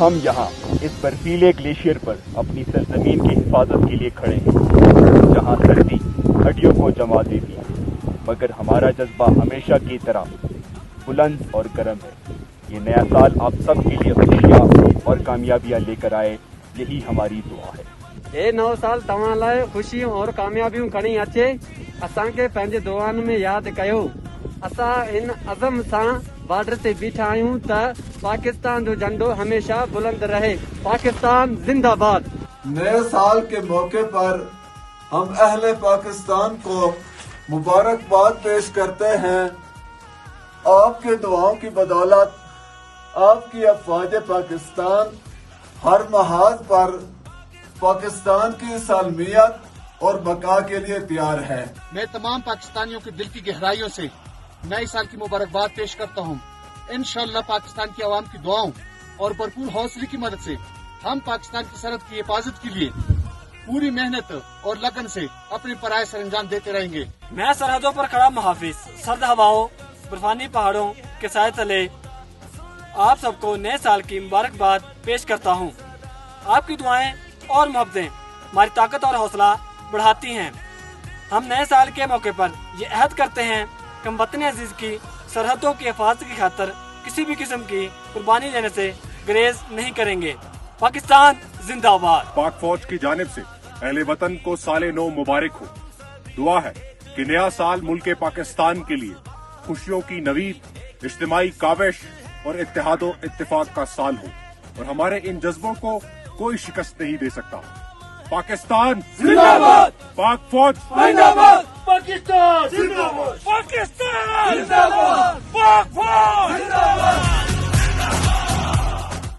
ہم یہاں اس برفیلے گلیشیئر پر اپنی سرزمین کی حفاظت کے لیے کھڑے ہیں، جہاں سردی ہڈیوں کو جما دیتی ہے، مگر ہمارا جذبہ ہمیشہ کی طرح بلند اور گرم ہے۔ یہ نیا سال آپ سب کے لیے خوشیاں اور کامیابیاں لے کر آئے، یہی ہماری دعا ہے۔ اے نو سال تمہاں لائے خوشیوں اور کامیابیوں کھڑی اچے، اساں کے پنहिंजे दुआनि में यादि कयो। असां इन अज़म सां बॉर्डर ते बीठा आहियूं त पाकिस्तान जो झंडो हमेशा बुलंद रहे। पाकिस्तान जिंदाबाद। नए साल के मौके पर हम अहले पाकिस्तान को मुबारकबाद पेश करते हैं। आपके दुआओं की बदौलत आपकी अफवाज पाकिस्तान हर महाज पर पाकिस्तान की सालमियत और बका के लिए तैयार है। मैं तमाम पाकिस्तानियों के दिल की गहराइयों से नए साल की मुबारकबाद पेश करता हूँ। इंशाअल्लाह पाकिस्तान की आवाम की दुआओं और भरपूर हौसले की मदद से हम पाकिस्तान की सरहद की हिफाजत के लिए पूरी मेहनत और लगन से अपने पराये सरंजाम देते रहेंगे। मैं सरहदों पर खड़ा मुहाफिज सर्द हवाओं बर्फानी पहाड़ों के साए तले आप सबको नए साल की मुबारकबाद पेश करता हूँ। आपकी दुआएं और मोहब्बतें हमारी ताकत और हौसला बढ़ाती हैं। हम नए साल के मौके पर ये अहद करते हैं कि हम वतन अजीज की सरहदों की हिफाजत की खातिर किसी भी किस्म की कुर्बानी देने से गुरेज नहीं करेंगे। पाकिस्तान जिंदाबाद। पाक फौज की जानिब से अहले वतन को साले नौ मुबारक हो। दुआ है कि नया साल मुल्क पाकिस्तान के लिए खुशियों की नवीद, इज्तिमाई काविश और इत्तेहादो इत्तेफाक का साल हो और हमारे इन जज्बों को कोई शिकस्त नहीं दे सकता। पाकिस्तान जिंदाबाद। पाक फौज जिंदाबाद। पाकिस्तान जिंदाबाद। पाकिस्तान जिंदाबाद।